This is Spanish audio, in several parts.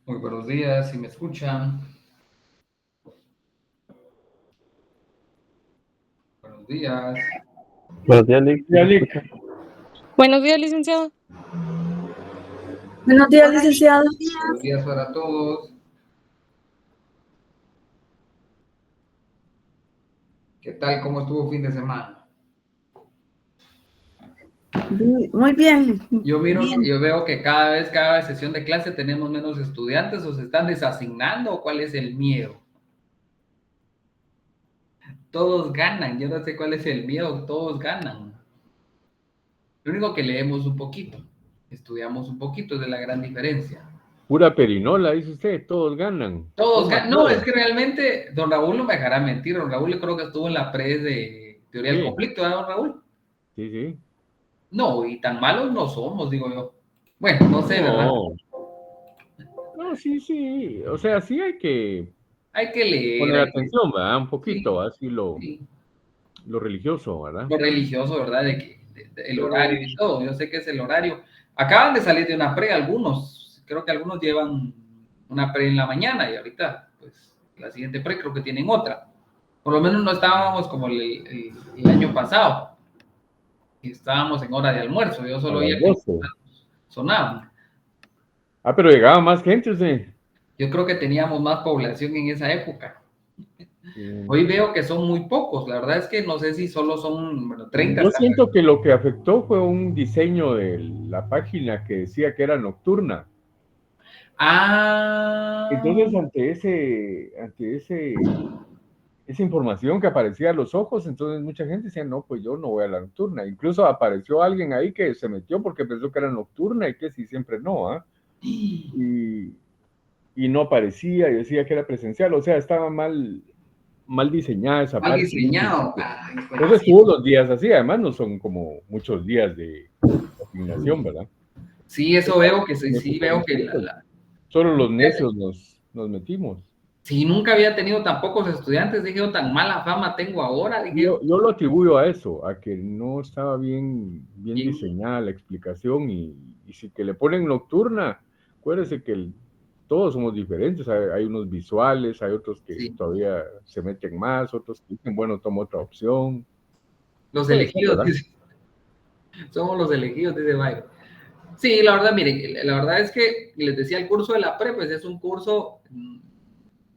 Muy buenos días, si me escuchan. Buenos días. Buenos días, Lick. ¿Sí Ya, me Lick. escucha? Buenos días, licenciado. Buenos días, licenciado. Buenos días para todos. ¿Qué tal? ¿Cómo estuvo fin de semana? Muy bien. Yo Bien. veo que cada sesión de clase tenemos menos estudiantes o se están desasignando o cuál es el miedo. Todos ganan, yo no sé cuál es el miedo, todos ganan. Lo único que leemos un poquito, estudiamos un poquito, es de la gran diferencia. Pura perinola, dice usted, todos ganan. Todos Toma ganan. No, es todo. que realmente don Raúl no me dejará mentir. Don Raúl creo que estuvo en la pre de teoría del Sí, conflicto, ¿verdad, don Raúl? sí, sí. No, y tan malos no somos, digo yo. Bueno, no sé, ¿verdad? No, no, sí, sí. O sea, sí hay que Hay que leer, poner hay que... atención, ¿verdad? Un Sí, poquito, así sí. lo religioso, ¿verdad? Lo religioso, ¿verdad? El Pero, horario y todo. Yo sé que es el horario. Acaban de salir de una pre algunos. Creo que algunos llevan una pre en la mañana y ahorita, pues, la siguiente pre creo que tienen otra. Por lo menos no estábamos como el año pasado. Estábamos en hora de almuerzo, yo a solo las oía que los 12. sonaban. Pero llegaba más gente, usted. Yo creo que teníamos más población en esa época. Sí. Hoy veo que son muy pocos, la verdad es que no sé si solo son, bueno, 30 Yo están. siento que lo que afectó fue un diseño de la página que decía que era nocturna. Ah, Entonces, esa información que aparecía a los ojos, entonces mucha gente decía, no, pues yo no voy a la nocturna. Incluso apareció alguien ahí que se metió porque pensó que era nocturna y que sí, siempre no, ¿ah? Y, y no aparecía y decía que era presencial, o sea, estaba mal diseñada esa mal parte en un diseñado. principio. Ay, pues Entonces sí. todos los días así, además no son como muchos días de asignación, ¿verdad? Sí, eso Entonces, veo que sí, como sí por veo que decir, pues, solo los necios nos metimos. sí, nunca había tenido tan pocos estudiantes, dije yo, tan mala fama tengo ahora, dije yo. Yo lo atribuyo a eso, a que no estaba bien Bien, diseñada la explicación y si que le ponen nocturna, acuérdense que todos somos diferentes, hay unos visuales, hay otros que sí, todavía se meten más, otros que dicen, bueno, tomo otra opción, los puede ser, elegidos, ¿verdad? dice, somos los elegidos, dice Byron. Sí, la verdad, miren, la verdad es que les decía, el curso de la pre, pues es un curso,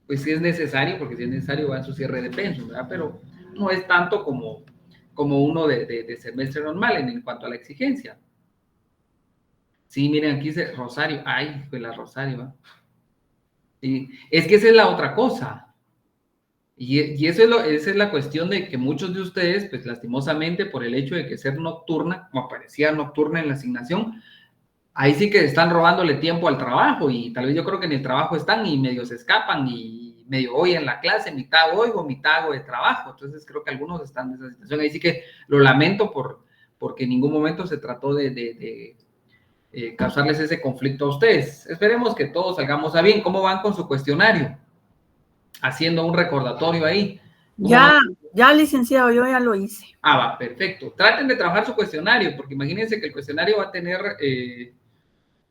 pues sí es necesario, porque si es necesario va en su cierre de pensum, ¿verdad? Pero no es tanto como uno de semestre normal en cuanto a la exigencia. Sí, miren, aquí dice Rosario, ay, pues la Rosario, ¿verdad? Sí, es que esa es la otra cosa. Y eso esa es la cuestión de que muchos de ustedes, pues lastimosamente, por el hecho de que ser nocturna, como parecía nocturna en la asignación, ahí sí que están robándole tiempo al trabajo y tal vez yo creo que en el trabajo están y medio se escapan y medio oyen la clase, mitad oigo, mitad hago de trabajo. Entonces creo que algunos están en esa situación. Ahí sí que lo lamento porque en ningún momento se trató de causarles ese conflicto a ustedes. Esperemos que todos salgamos a bien. ¿Cómo van con su cuestionario? Haciendo un recordatorio ahí. ¿Cómo van? Ya, licenciado, yo ya lo hice. Ah, va, perfecto. Traten de trabajar su cuestionario, porque imagínense que el cuestionario va a tener,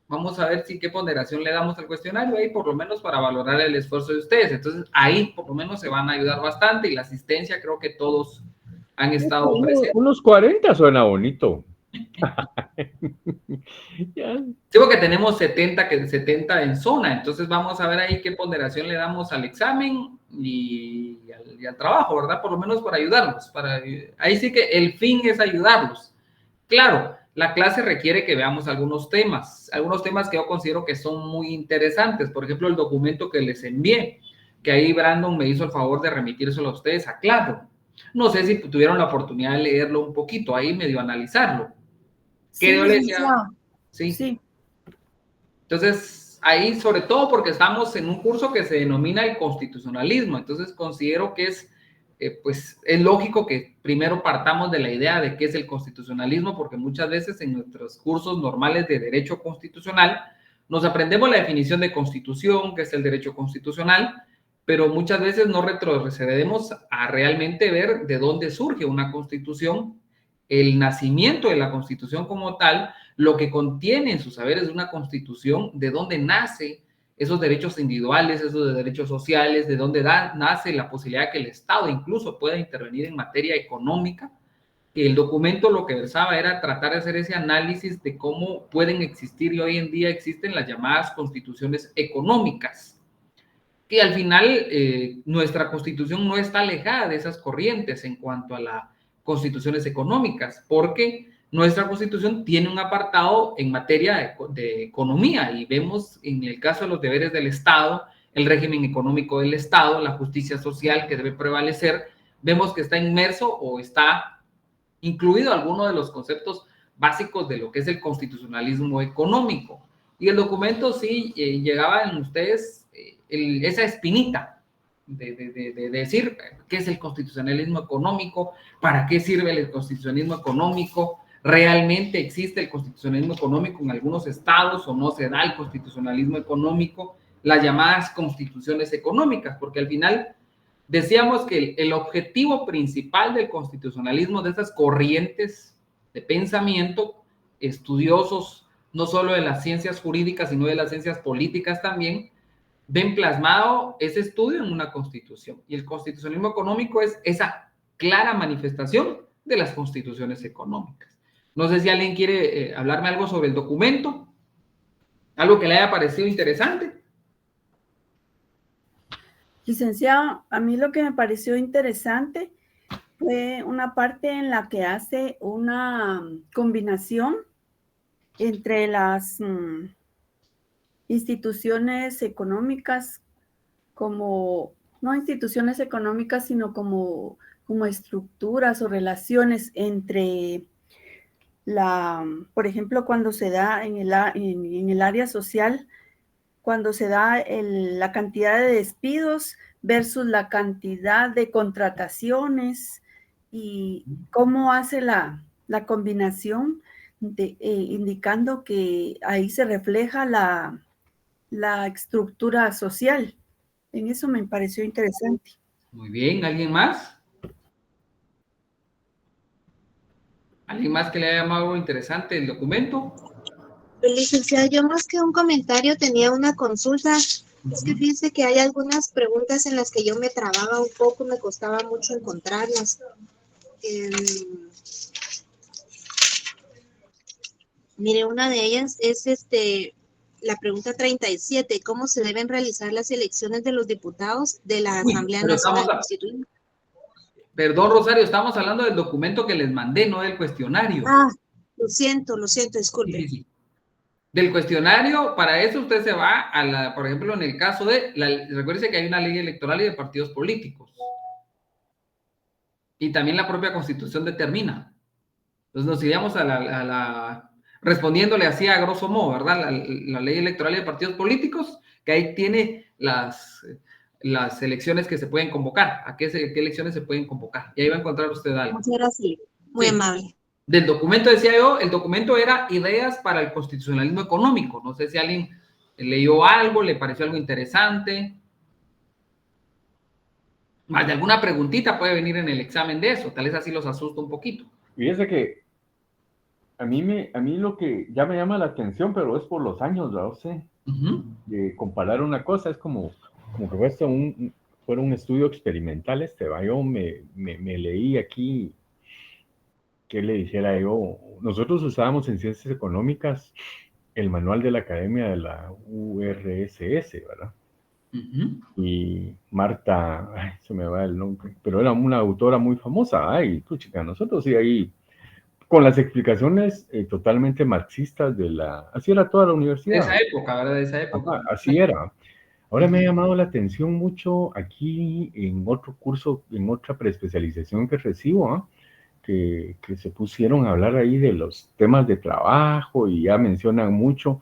vamos a ver si qué ponderación le damos al cuestionario ahí, por lo menos para valorar el esfuerzo de ustedes. Entonces, ahí por lo menos se van a ayudar bastante y la asistencia creo que todos han estado presentes. Unos 40 suena bonito. Ya. Digo que tenemos 70 en zona, entonces vamos a ver ahí qué ponderación le damos al examen y al trabajo, ¿verdad? Por lo menos para ayudarlos. Ahí sí que el fin es ayudarlos. Claro, la clase requiere que veamos algunos temas que yo considero que son muy interesantes. Por ejemplo, el documento que les envié, que ahí Brandon me hizo el favor de remitírselo a ustedes a Claro. No sé si tuvieron la oportunidad de leerlo un poquito, ahí medio analizarlo. Sí, Que yo le decía, licenciado. sí. Sí. Entonces, ahí sobre todo porque estamos en un curso que se denomina el constitucionalismo, entonces considero que pues es lógico que primero partamos de la idea de qué es el constitucionalismo, porque muchas veces en nuestros cursos normales de derecho constitucional nos aprendemos la definición de constitución, que es el derecho constitucional, pero muchas veces no retrocedemos a realmente ver de dónde surge una constitución, el nacimiento de la constitución como tal, lo que contiene en sus saberes de una constitución, de dónde nace, esos derechos individuales, esos derechos sociales, de dónde nace la posibilidad de que el Estado incluso pueda intervenir en materia económica. El documento lo que versaba era tratar de hacer ese análisis de cómo pueden existir, y hoy en día existen las llamadas constituciones económicas, que al final nuestra constitución no está alejada de esas corrientes en cuanto a las constituciones económicas, porque nuestra constitución tiene un apartado en materia de economía, y vemos en el caso de los deberes del Estado, el régimen económico del Estado, la justicia social que debe prevalecer, vemos que está inmerso o está incluido alguno de los conceptos básicos de lo que es el constitucionalismo económico. Y el documento sí llegaba en ustedes esa espinita de decir qué es el constitucionalismo económico, para qué sirve el constitucionalismo económico, realmente existe el constitucionalismo económico en algunos estados o no se da el constitucionalismo económico, las llamadas constituciones económicas, porque al final decíamos que el objetivo principal del constitucionalismo, de esas corrientes de pensamiento, estudiosos no solo de las ciencias jurídicas, sino de las ciencias políticas también, ven plasmado ese estudio en una constitución. Y el constitucionalismo económico es esa clara manifestación de las constituciones económicas. No sé si alguien quiere hablarme algo sobre el documento, algo que le haya parecido interesante. Licenciado, a mí lo que me pareció interesante fue una parte en la que hace una combinación entre las instituciones económicas, como, no instituciones económicas, sino como estructuras o relaciones entre por ejemplo, cuando se da en el área social, cuando se da la cantidad de despidos versus la cantidad de contrataciones, y cómo hace la combinación, indicando que ahí se refleja la estructura social. En eso me pareció interesante. Muy bien, ¿alguien más? ¿Alguien más que le haya llamado algo interesante el documento? Licenciada, yo más que un comentario tenía una consulta. Es que fíjese que hay algunas preguntas en las que yo me trababa un poco, me costaba mucho encontrarlas. Mire, una de ellas es la pregunta 37, ¿cómo se deben realizar las elecciones de los diputados de la Asamblea Nacional Constituyente? Perdón, Rosario, estamos hablando del documento que les mandé, no del cuestionario. Ah, lo siento, disculpe. Sí, sí, sí. Del cuestionario, para eso usted se va por ejemplo, en el caso recuerde que hay una ley electoral y de partidos políticos. Y también la propia Constitución determina. Entonces nos iríamos respondiéndole así a grosso modo, ¿verdad? La ley electoral y de partidos políticos, que ahí tiene las elecciones que se pueden convocar, a qué elecciones se pueden convocar. Y ahí va a encontrar usted algo. Muchas gracias, muy amable. Del documento, decía yo, el documento era ideas para el constitucionalismo económico. No sé si alguien leyó algo, le pareció algo interesante. Más de alguna preguntita puede venir en el examen de eso, tal vez así los asusta un poquito. Fíjese que a mí lo que ya me llama la atención, pero es por los años, ¿no sé? De comparar una cosa, es como que fuera un estudio experimental. Yo me leí aquí, ¿qué le dijera yo? Nosotros usábamos en Ciencias Económicas el manual de la Academia de la URSS, ¿verdad? Y Marta, se me va el nombre, pero era una autora muy famosa. Ay, chica, nosotros sí ahí, con las explicaciones totalmente marxistas así era toda la universidad. De esa época, ¿verdad? De esa época. Ajá, así era. Ahora me ha llamado la atención mucho aquí en otro curso, en otra preespecialización que recibo, que se pusieron a hablar ahí de los temas de trabajo y ya mencionan mucho.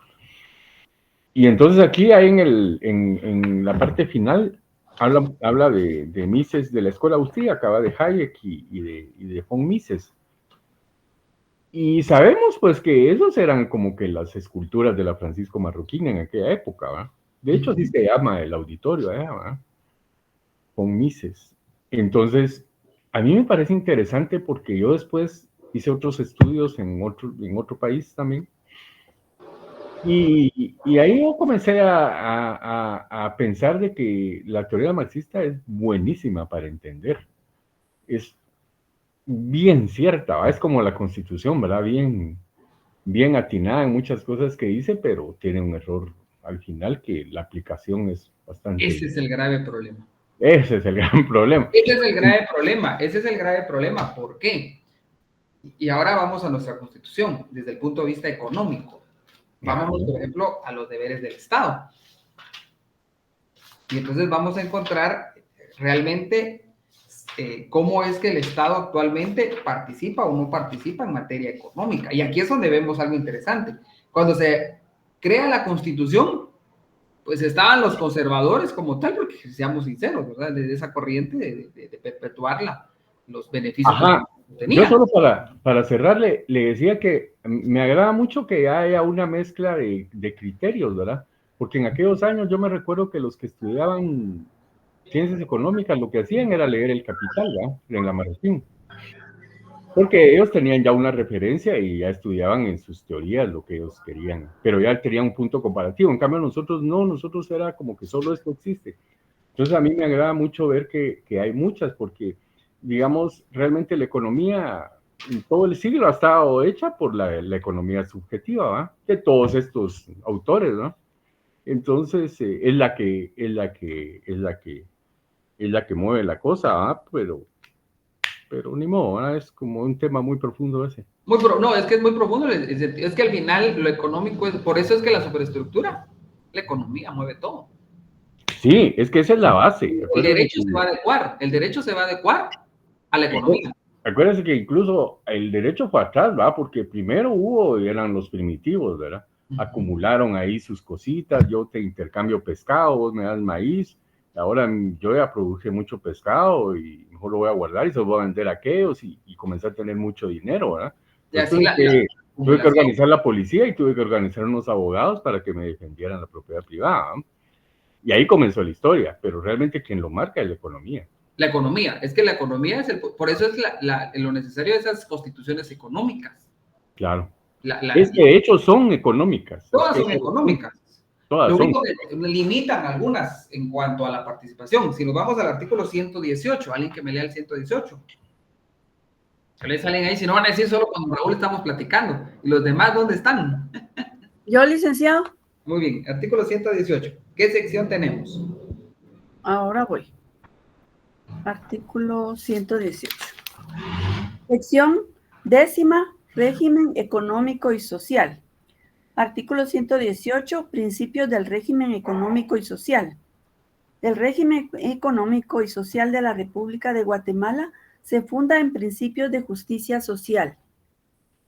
Y entonces aquí hay en la parte final habla de Mises de la escuela austríaca, de Hayek y de von Mises. Y sabemos pues que esos eran como que las esculturas de la Francisco Marroquín en aquella época, ¿va? De hecho así se llama el auditorio, ¿va? Von Mises. Entonces, a mí me parece interesante porque yo después hice otros estudios en otro país también. Y ahí yo comencé a pensar de que la teoría marxista es buenísima para entender. Es bien cierta, ¿va? Es como la Constitución, ¿verdad? Bien atinada en muchas cosas que dice, pero tiene un error al final que la aplicación es bastante... Ese es el grave problema. Ese es el gran problema. Ese es el grave problema. Ese es el grave problema. ¿Por qué? Y ahora vamos a nuestra Constitución desde el punto de vista económico. Vamos, por ejemplo, a los deberes del Estado. Y entonces vamos a encontrar realmente cómo es que el Estado actualmente participa o no participa en materia económica. Y aquí es donde vemos algo interesante. Cuando se crea la Constitución, pues estaban los conservadores como tal, porque seamos sinceros, ¿verdad? De esa corriente de perpetuar los beneficios que tenía. Yo solo para cerrarle, le decía que me agrada mucho que haya una mezcla de criterios, ¿verdad? Porque en aquellos años yo me recuerdo que los que estudiaban ciencias económicas lo que hacían era leer El Capital, ¿verdad? En la Marroquín. Porque ellos tenían ya una referencia y ya estudiaban en sus teorías lo que ellos querían, pero ya tenían un punto comparativo. En cambio nosotros no, nosotros era como que solo esto existe. Entonces a mí me agrada mucho ver que hay muchas, porque digamos, realmente la economía en todo el siglo ha estado hecha por la economía subjetiva, ¿va? De todos estos autores, ¿no? Entonces es la que mueve la cosa, ¿va? Pero ni modo, ¿verdad? Es como un tema muy profundo ese. No, es que es muy profundo, es que al final lo económico es, por eso es que la superestructura, la economía mueve todo. Sí, es que esa es la base. El derecho se va a adecuar a la economía. Acuérdense que incluso el derecho fue atrás, ¿va? Porque primero eran los primitivos, ¿verdad? Acumularon ahí sus cositas, yo te intercambio pescado, vos me das maíz, ahora yo ya produje mucho pescado y mejor lo voy a guardar y se lo voy a vender a aquellos y comencé a tener mucho dinero, ¿verdad? Tuve que organizar la policía y tuve que organizar unos abogados para que me defendieran la propiedad privada, ¿no? Y ahí comenzó la historia, pero realmente quien lo marca es la economía. La economía, es que la economía es por eso es lo necesario de esas constituciones económicas. Claro. De hecho son económicas. Todas son económicas. Todas lo son. único que limitan algunas en cuanto a la participación. Si nos vamos al artículo 118, alguien que me lea el 118. Que le salen ahí, si no van a decir solo cuando Raúl estamos platicando. ¿Y los demás dónde están? Yo, licenciado. Muy bien, artículo 118. ¿Qué sección tenemos? Ahora voy. Artículo 118. Sección 10ª, régimen económico y social. Artículo 118, principios del régimen económico y social. El régimen económico y social de la República de Guatemala se funda en principios de justicia social.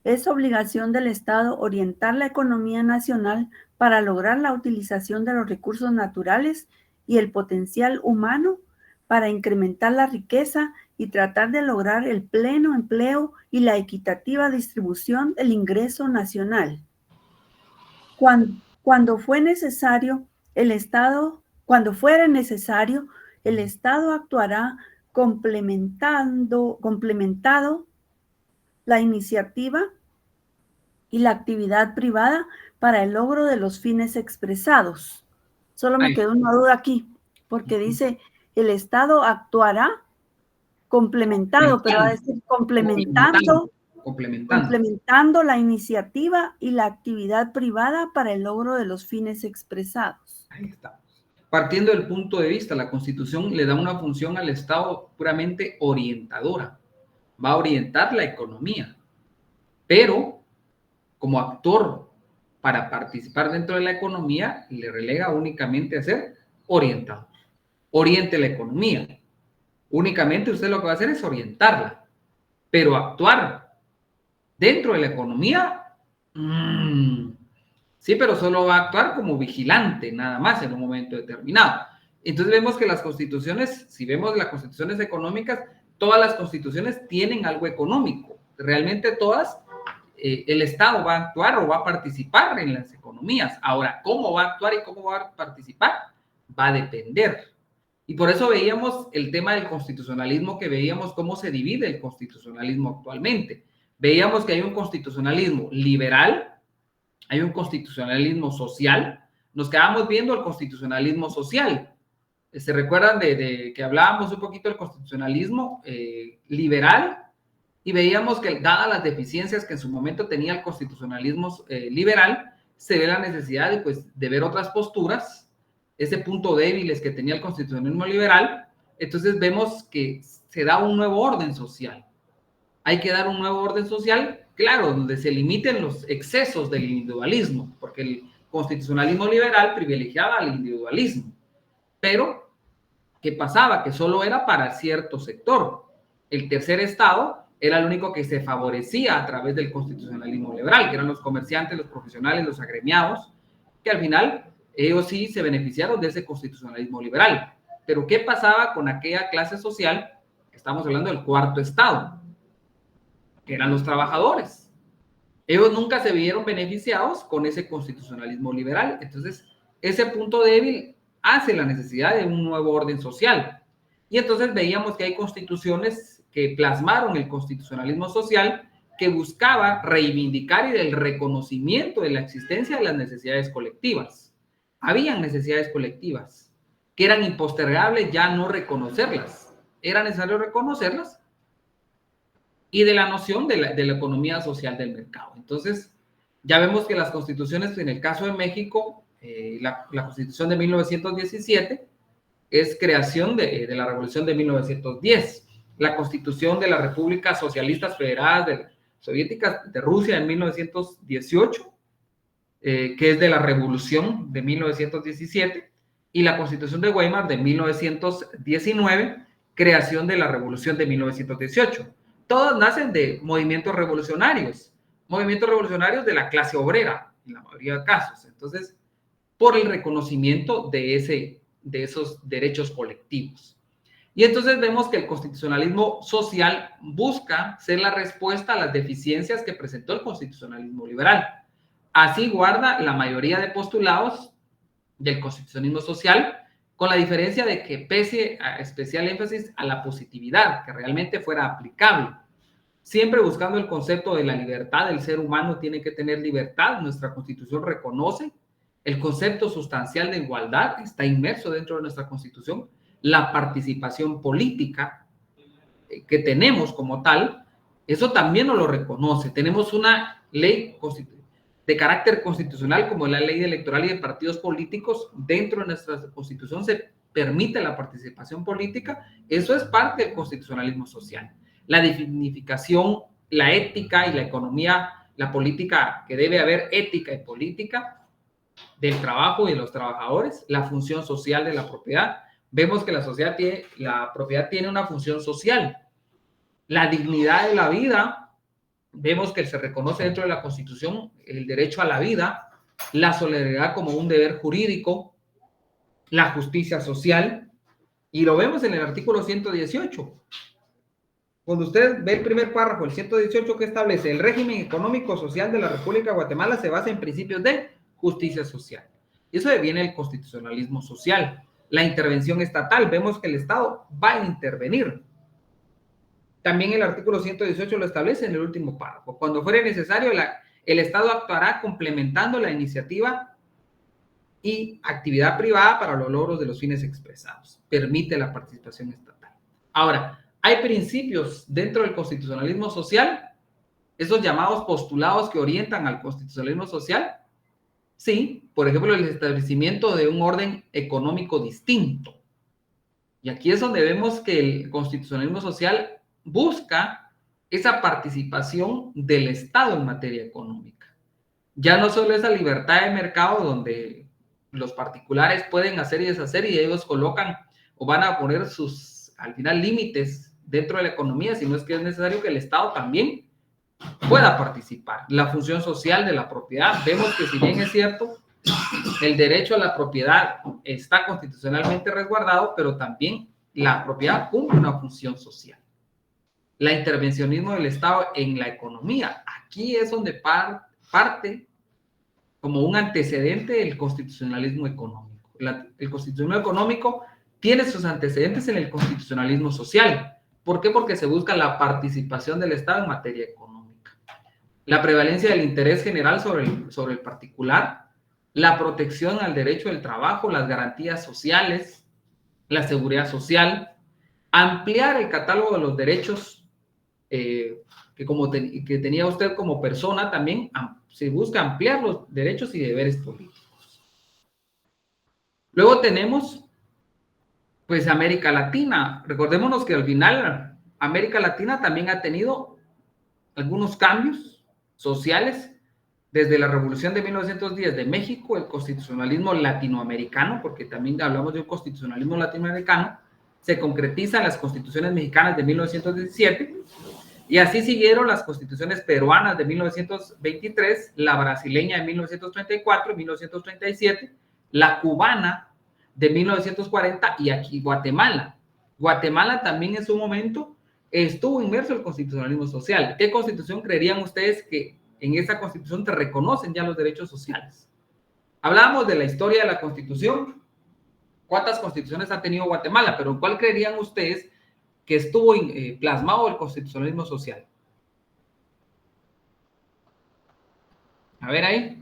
Es obligación del Estado orientar la economía nacional para lograr la utilización de los recursos naturales y el potencial humano para incrementar la riqueza y tratar de lograr el pleno empleo y la equitativa distribución del ingreso nacional. Cuando fuera necesario, el Estado actuará complementado la iniciativa y la actividad privada para el logro de los fines expresados. Solo me quedó una duda aquí, porque dice, el Estado actuará complementado, pero va a decir complementando la iniciativa y la actividad privada para el logro de los fines expresados. Ahí está. Partiendo del punto de vista, la Constitución le da una función al Estado puramente orientadora. Va a orientar la economía, pero como actor para participar dentro de la economía, le relega únicamente a ser orientador. Oriente la economía. Únicamente usted lo que va a hacer es orientarla, pero actuar dentro de la economía, sí, pero solo va a actuar como vigilante, nada más, en un momento determinado. Entonces vemos que las constituciones, si vemos las constituciones económicas, todas las constituciones tienen algo económico. Realmente todas, el Estado va a actuar o va a participar en las economías. Ahora, ¿cómo va a actuar y cómo va a participar? Va a depender. Y por eso veíamos el tema del constitucionalismo, que veíamos cómo se divide el constitucionalismo actualmente. Veíamos que hay un constitucionalismo liberal, hay un constitucionalismo social. Nos quedamos viendo el constitucionalismo social. ¿Se recuerdan de que hablábamos un poquito del constitucionalismo liberal? Y veíamos que, dadas las deficiencias que en su momento tenía el constitucionalismo liberal, se ve la necesidad de, pues, de ver otras posturas, ese punto débiles que tenía el constitucionalismo liberal. Entonces vemos que se da un nuevo orden social. Hay que dar un nuevo orden social, claro, donde se limiten los excesos del individualismo, porque el constitucionalismo liberal privilegiaba al individualismo. Pero, ¿qué pasaba? Que solo era para cierto sector. El tercer estado era el único que se favorecía a través del constitucionalismo liberal, que eran los comerciantes, los profesionales, los agremiados, que al final ellos sí se beneficiaron de ese constitucionalismo liberal. Pero ¿qué pasaba con aquella clase social? Estamos hablando del cuarto estado, que eran los trabajadores. Ellos nunca se vieron beneficiados con ese constitucionalismo liberal. Entonces, ese punto débil hace la necesidad de un nuevo orden social. Y entonces veíamos que hay constituciones que plasmaron el constitucionalismo social, que buscaba reivindicar el reconocimiento de la existencia de las necesidades colectivas. Habían necesidades colectivas que eran impostergables ya no reconocerlas. Era necesario reconocerlas, y de la noción de la economía social del mercado. Entonces, ya vemos que las constituciones, en el caso de México, la Constitución de 1917 es creación de la Revolución de 1910. La Constitución de las Repúblicas Socialistas Federadas Soviéticas de Rusia en 1918, que es de la Revolución de 1917, y la Constitución de Weimar de 1919, creación de la Revolución de 1918. Todas nacen de movimientos revolucionarios de la clase obrera, en la mayoría de casos. Entonces, por el reconocimiento de esos derechos colectivos. Y entonces vemos que el constitucionalismo social busca ser la respuesta a las deficiencias que presentó el constitucionalismo liberal. Así guarda la mayoría de postulados del constitucionalismo social, con la diferencia de que pese a especial énfasis a la positividad, que realmente fuera aplicable, siempre buscando el concepto de la libertad. El ser humano tiene que tener libertad. Nuestra Constitución reconoce el concepto sustancial de igualdad, está inmerso dentro de nuestra Constitución. La participación política que tenemos como tal, eso también nos lo reconoce. Tenemos una ley de carácter constitucional como la ley electoral y de partidos políticos. Dentro de nuestra Constitución se permite la participación política. Eso es parte del constitucionalismo social. La dignificación, la ética y la economía, la política, que debe haber ética y política del trabajo y de los trabajadores, la función social de la propiedad. Vemos que la propiedad tiene una función social. La dignidad de la vida, vemos que se reconoce dentro de la Constitución el derecho a la vida, la solidaridad como un deber jurídico, la justicia social, y lo vemos en el artículo 118. Cuando usted ve el primer párrafo, el 118, que establece: el régimen económico social de la República de Guatemala se basa en principios de justicia social. Y eso viene el constitucionalismo social. La intervención estatal, vemos que el Estado va a intervenir. También el artículo 118 lo establece en el último párrafo. Cuando fuere necesario, el Estado actuará complementando la iniciativa y actividad privada para los logros de los fines expresados. Permite la participación estatal. Ahora, hay principios dentro del constitucionalismo social, esos llamados postulados que orientan al constitucionalismo social. Sí, por ejemplo, el establecimiento de un orden económico distinto. Y aquí es donde vemos que el constitucionalismo social busca esa participación del Estado en materia económica. Ya no solo esa libertad de mercado donde los particulares pueden hacer y deshacer y ellos colocan o van a poner al final, límites dentro de la economía, sino es que es necesario que el Estado también pueda participar. La función social de la propiedad, vemos que si bien es cierto, el derecho a la propiedad está constitucionalmente resguardado, pero también la propiedad cumple una función social. La intervencionismo del Estado en la economía, aquí es donde parte como un antecedente del constitucionalismo económico. El constitucionalismo económico tiene sus antecedentes en el constitucionalismo social. ¿Por qué? Porque se busca la participación del Estado en materia económica. la prevalencia del interés general sobre el particular, la protección al derecho del trabajo, las garantías sociales, la seguridad social, ampliar el catálogo de los derechos que tenía usted como persona también. Se busca ampliar los derechos y deberes políticos. Luego tenemos, pues, América Latina. Recordémonos que al final América Latina también ha tenido algunos cambios sociales desde la Revolución de 1910 de México, el constitucionalismo latinoamericano, porque también hablamos de un constitucionalismo latinoamericano, se concretiza en las constituciones mexicanas de 1917, y así siguieron las constituciones peruanas de 1923, la brasileña de 1934 y 1937, la cubana de 1940 y aquí Guatemala. Guatemala también en su momento estuvo inmerso en el constitucionalismo social. ¿Qué constitución creerían ustedes que en esa constitución te reconocen ya los derechos sociales? Hablábamos de la historia de la constitución. ¿Cuántas constituciones ha tenido Guatemala? Pero ¿cuál creerían ustedes que estuvo plasmado el constitucionalismo social? A ver ahí.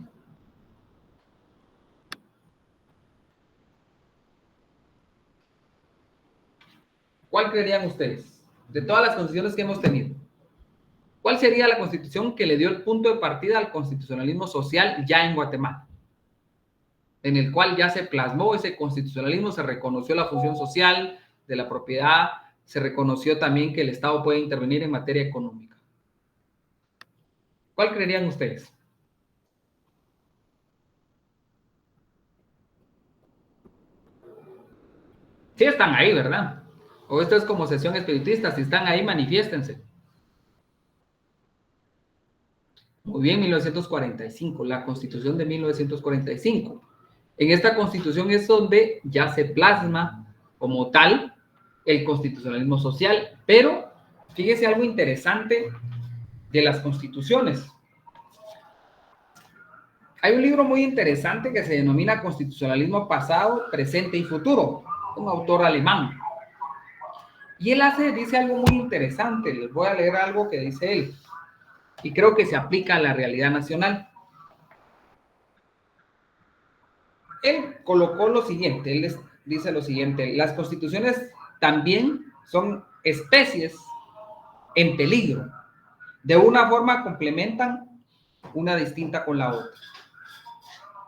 ¿Cuál creerían ustedes? De todas las constituciones que hemos tenido, ¿cuál sería la constitución que le dio el punto de partida al constitucionalismo social ya en Guatemala? En el cual ya se plasmó ese constitucionalismo, se reconoció la función social de la propiedad, se reconoció también que el Estado puede intervenir en materia económica. ¿Cuál creerían ustedes? Sí están ahí, ¿verdad? O esto es como sesión espiritista, si están ahí, manifiéstense. Muy bien, 1945, la Constitución de 1945. En esta Constitución es donde ya se plasma como tal el constitucionalismo social, pero fíjese algo interesante de las constituciones. Hay un libro muy interesante que se denomina Constitucionalismo Pasado, Presente y Futuro, un autor alemán. Y él dice algo muy interesante. Les voy a leer algo que dice él. Y creo que se aplica a la realidad nacional. Él colocó lo siguiente, él dice lo siguiente: las constituciones también son especies en peligro. De una forma complementan una distinta con la otra.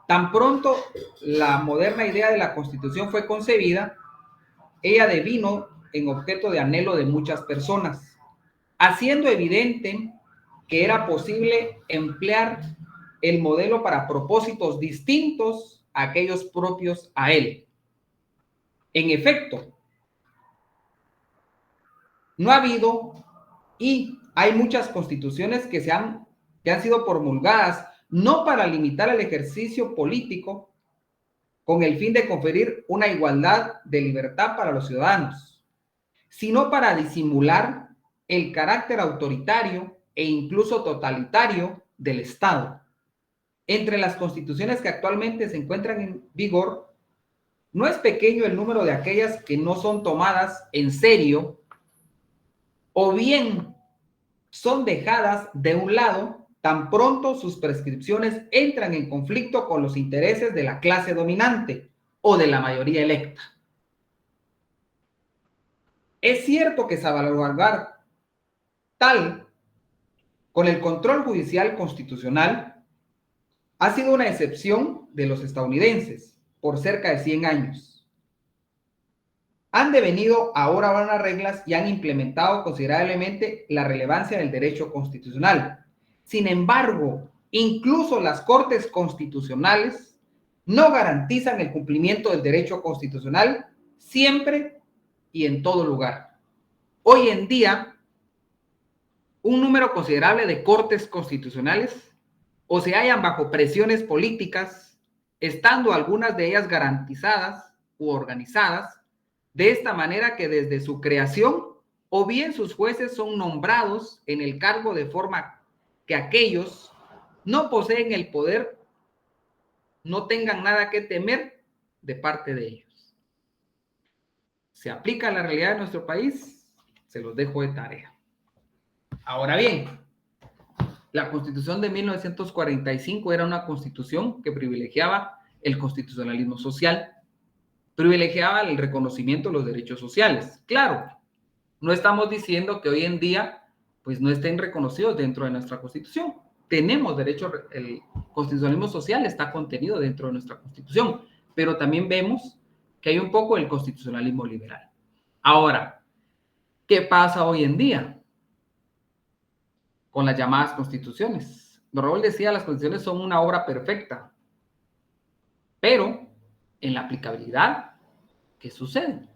Tan pronto la moderna idea de la Constitución fue concebida, ella devino en objeto de anhelo de muchas personas, haciendo evidente que era posible emplear el modelo para propósitos distintos a aquellos propios a él. En efecto, no ha habido y hay muchas constituciones que han sido promulgadas no para limitar el ejercicio político con el fin de conferir una igualdad de libertad para los ciudadanos, sino para disimular el carácter autoritario e incluso totalitario del Estado. Entre las constituciones que actualmente se encuentran en vigor, no es pequeño el número de aquellas que no son tomadas en serio o bien son dejadas de un lado tan pronto sus prescripciones entran en conflicto con los intereses de la clase dominante o de la mayoría electa. Es cierto que salvaguardar tal con el control judicial constitucional ha sido una excepción de los estadounidenses por cerca de 100 años. Han devenido ahora unas reglas y han implementado considerablemente la relevancia del derecho constitucional. Sin embargo, incluso las Cortes Constitucionales no garantizan el cumplimiento del derecho constitucional siempre y en todo lugar. Hoy en día, un número considerable de Cortes Constitucionales o se hallan bajo presiones políticas, estando algunas de ellas garantizadas u organizadas, de esta manera que desde su creación o bien sus jueces son nombrados en el cargo de forma que aquellos no poseen el poder, no tengan nada que temer de parte de ellos. ¿Se aplica a la realidad de nuestro país? Se los dejo de tarea. Ahora bien, La Constitución de 1945 era una constitución que privilegiaba el constitucionalismo social, privilegiaba el reconocimiento de los derechos sociales. Claro, no estamos diciendo que hoy en día pues no estén reconocidos dentro de nuestra Constitución. Tenemos derecho, el constitucionalismo social está contenido dentro de nuestra Constitución, pero también vemos que hay un poco el constitucionalismo liberal. Ahora, ¿qué pasa hoy en día con las llamadas constituciones? Don Raúl decía, las constituciones son una obra perfecta, pero en la aplicabilidad, ¿qué sucede?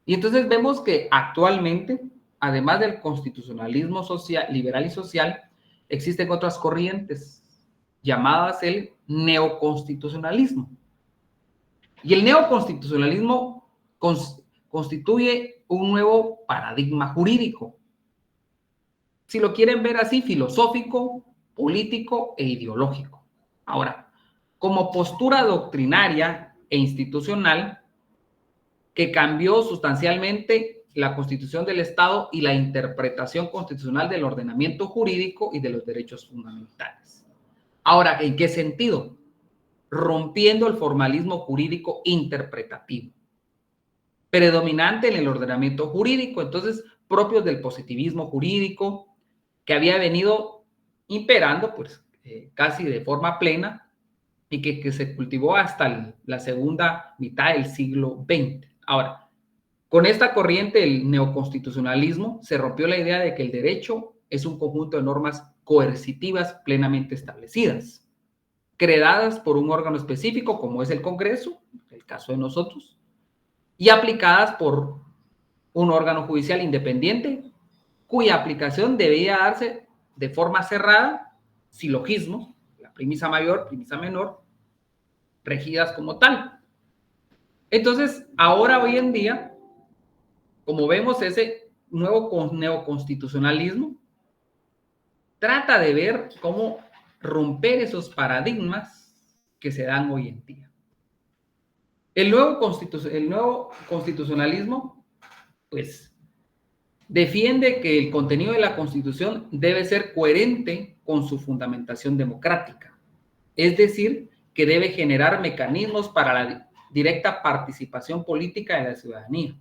Y entonces vemos que actualmente, además del constitucionalismo social, liberal y social, existen otras corrientes llamadas el neoconstitucionalismo. Y el neoconstitucionalismo constituye un nuevo paradigma jurídico. Si lo quieren ver así, filosófico, político e ideológico. Ahora, como postura doctrinaria e institucional que cambió sustancialmente la Constitución del Estado y la interpretación constitucional del ordenamiento jurídico y de los derechos fundamentales. Ahora, ¿en qué sentido? Rompiendo el formalismo jurídico interpretativo, predominante en el ordenamiento jurídico, entonces propios del positivismo jurídico que había venido imperando pues casi de forma plena y que se cultivó hasta la segunda mitad del siglo XX. Ahora, con esta corriente, el neoconstitucionalismo, se rompió la idea de que el derecho es un conjunto de normas coercitivas plenamente establecidas, creadas por un órgano específico como es el Congreso, el caso de nosotros, y aplicadas por un órgano judicial independiente cuya aplicación debía darse de forma cerrada, silogismos, la premisa mayor, premisa menor, regidas como tal. Entonces, ahora hoy en día, como vemos, ese nuevo neoconstitucionalismo trata de ver cómo romper esos paradigmas que se dan hoy en día. El nuevo constitucionalismo, pues, defiende que el contenido de la Constitución debe ser coherente con su fundamentación democrática. Es decir, que debe generar mecanismos para la directa participación política de la ciudadanía.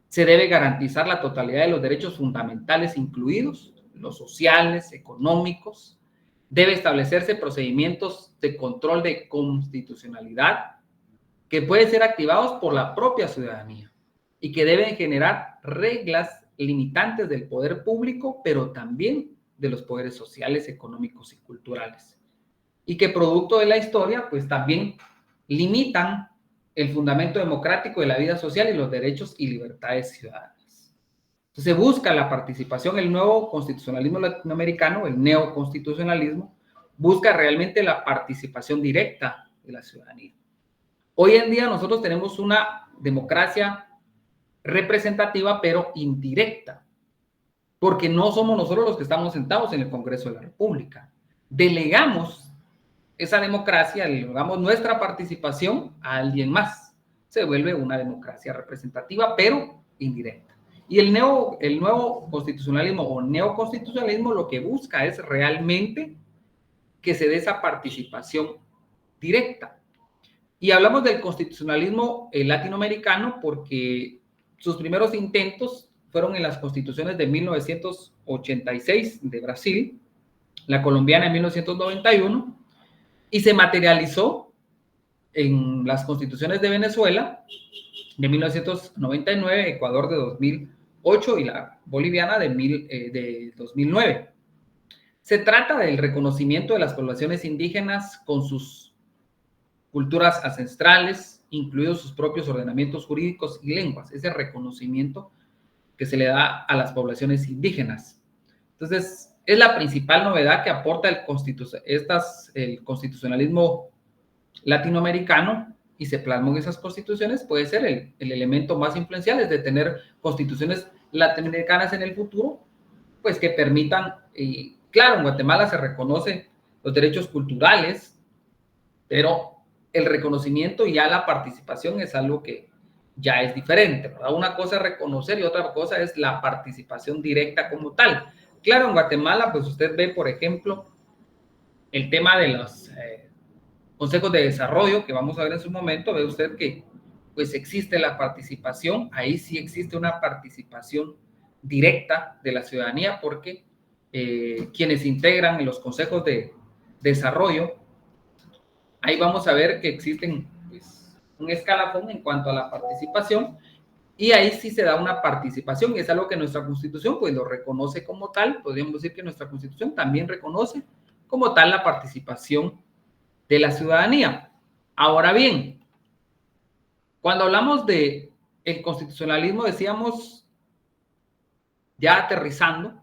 Se debe garantizar la totalidad de los derechos fundamentales incluidos, los sociales, económicos. Debe establecerse procedimientos de control de constitucionalidad que pueden ser activados por la propia ciudadanía y que deben generar reglas limitantes del poder público, pero también de los poderes sociales, económicos y culturales. Y que producto de la historia, pues también limitan el fundamento democrático de la vida social y los derechos y libertades ciudadanas. Entonces busca la participación, el nuevo constitucionalismo latinoamericano, el neoconstitucionalismo, busca realmente la participación directa de la ciudadanía. Hoy en día nosotros tenemos una democracia representativa, pero indirecta, porque no somos nosotros los que estamos sentados en el Congreso de la República. Delegamos esa democracia, delegamos nuestra participación a alguien más. Se vuelve una democracia representativa, pero indirecta. Y el nuevo constitucionalismo o neoconstitucionalismo lo que busca es realmente que se dé esa participación directa. Y hablamos del constitucionalismo latinoamericano porque sus primeros intentos fueron en las constituciones de 1986 de Brasil, la colombiana en 1991, y se materializó en las constituciones de Venezuela de 1999, Ecuador de 2008 y la boliviana de 2009. Se trata del reconocimiento de las poblaciones indígenas con sus culturas ancestrales, incluidos sus propios ordenamientos jurídicos y lenguas, ese reconocimiento que se le da a las poblaciones indígenas. Entonces, es la principal novedad que aporta el constitucionalismo latinoamericano y se plasmó en esas constituciones. Puede ser el elemento más influencial, es de tener constituciones latinoamericanas en el futuro, pues que permitan, claro, en Guatemala se reconocen los derechos culturales, pero el reconocimiento y ya la participación es algo que ya es diferente, ¿verdad? Una cosa es reconocer y otra cosa es la participación directa como tal. Claro, en Guatemala, pues usted ve, por ejemplo, el tema de los consejos de desarrollo, que vamos a ver en su momento, ve usted que pues existe la participación, ahí sí existe una participación directa de la ciudadanía, porque quienes integran los consejos de desarrollo, ahí vamos a ver que existen pues, un escalafón en cuanto a la participación, y ahí sí se da una participación, y es algo que nuestra Constitución pues lo reconoce como tal. Podríamos decir que nuestra Constitución también reconoce como tal la participación de la ciudadanía. Ahora bien, cuando hablamos de el constitucionalismo, decíamos, ya aterrizando,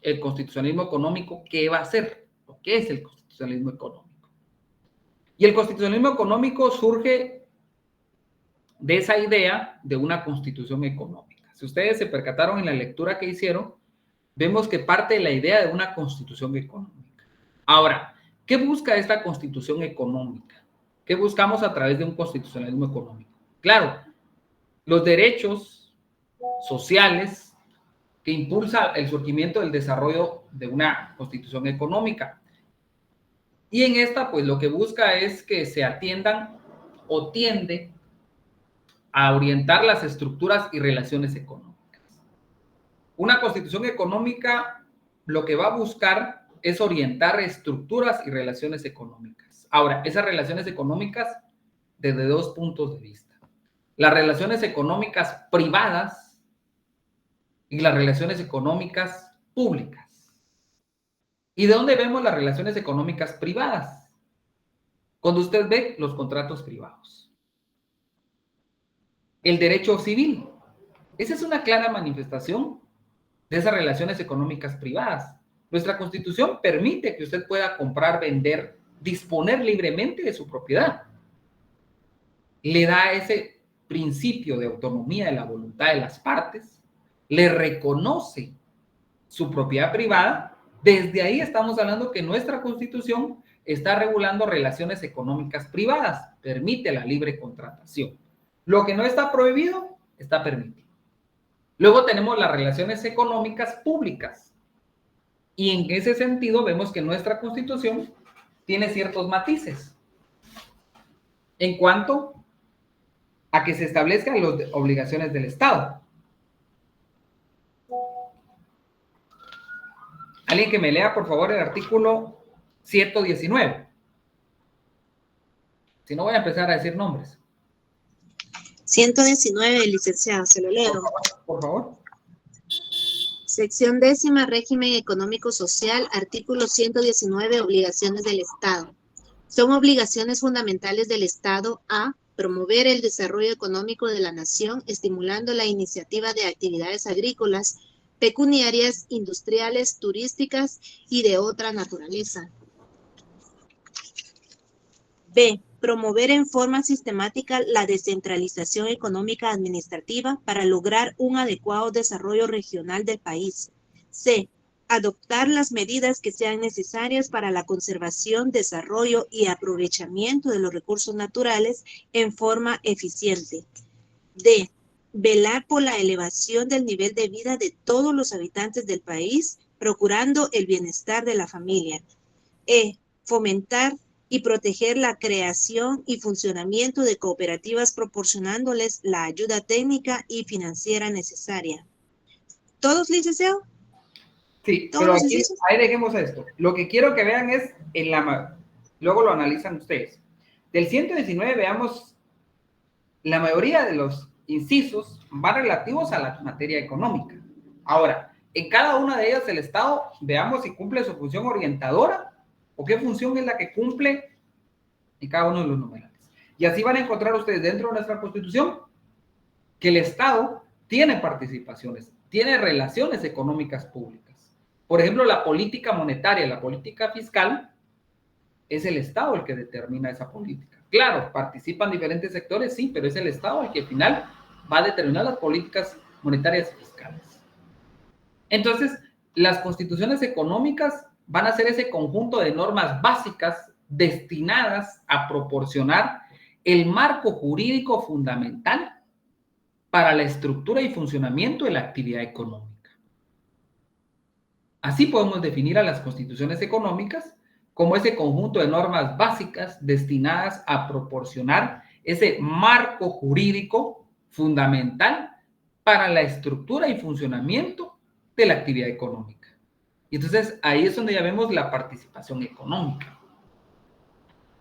el constitucionalismo económico, ¿qué va a ser? ¿O qué es el constitucionalismo económico? Y el constitucionalismo económico surge de esa idea de una constitución económica. Si ustedes se percataron en la lectura que hicieron, vemos que parte de la idea de una constitución económica. Ahora, ¿qué busca esta constitución económica? ¿Qué buscamos a través de un constitucionalismo económico? Claro, los derechos sociales que impulsa el surgimiento del desarrollo de una constitución económica. Y en esta, pues lo que busca es que se atiendan o tiende a orientar las estructuras y relaciones económicas. Una constitución económica lo que va a buscar es orientar estructuras y relaciones económicas. Ahora, esas relaciones económicas desde dos puntos de vista. Las relaciones económicas privadas y las relaciones económicas públicas. ¿Y de dónde vemos las relaciones económicas privadas? Cuando usted ve los contratos privados. El derecho civil. Esa es una clara manifestación de esas relaciones económicas privadas. Nuestra Constitución permite que usted pueda comprar, vender, disponer libremente de su propiedad. Le da ese principio de autonomía de la voluntad de las partes, le reconoce su propiedad privada. Desde ahí estamos hablando que nuestra Constitución está regulando relaciones económicas privadas, permite la libre contratación. Lo que no está prohibido, está permitido. Luego tenemos las relaciones económicas públicas, y en ese sentido vemos que nuestra Constitución tiene ciertos matices en cuanto a que se establezcan las obligaciones del Estado. Alguien que me lea, por favor, el artículo 119. Si no, voy a empezar a decir nombres. 119, licenciado, se lo leo. Por favor. Sección 10, régimen económico social, artículo 119, obligaciones del Estado. Son obligaciones fundamentales del Estado a promover el desarrollo económico de la nación, estimulando la iniciativa de actividades agrícolas, pecuniarias, industriales, turísticas y de otra naturaleza. B. Promover en forma sistemática la descentralización económica administrativa para lograr un adecuado desarrollo regional del país. C. Adoptar las medidas que sean necesarias para la conservación, desarrollo y aprovechamiento de los recursos naturales en forma eficiente. D. Velar por la elevación del nivel de vida de todos los habitantes del país, procurando el bienestar de la familia. E. Fomentar y proteger la creación y funcionamiento de cooperativas, proporcionándoles la ayuda técnica y financiera necesaria. ¿Todos, licenciado? Sí, pero aquí, ahí dejemos esto. Lo que quiero que vean es, luego lo analizan ustedes. Del 119 veamos, la mayoría de los incisos van relativos a la materia económica. Ahora, en cada una de ellas el Estado, veamos si cumple su función orientadora o qué función es la que cumple en cada uno de los numerales. Y así van a encontrar ustedes dentro de nuestra Constitución que el Estado tiene participaciones, tiene relaciones económicas públicas. Por ejemplo, la política monetaria, la política fiscal, es el Estado el que determina esa política. Claro, participan diferentes sectores, sí, pero es el Estado el que al final va a determinar las políticas monetarias y fiscales. Entonces, las constituciones económicas van a ser ese conjunto de normas básicas destinadas a proporcionar el marco jurídico fundamental para la estructura y funcionamiento de la actividad económica. Así podemos definir a las constituciones económicas como ese conjunto de normas básicas destinadas a proporcionar ese marco jurídico fundamental para la estructura y funcionamiento de la actividad económica. Y entonces ahí es donde ya vemos la participación económica.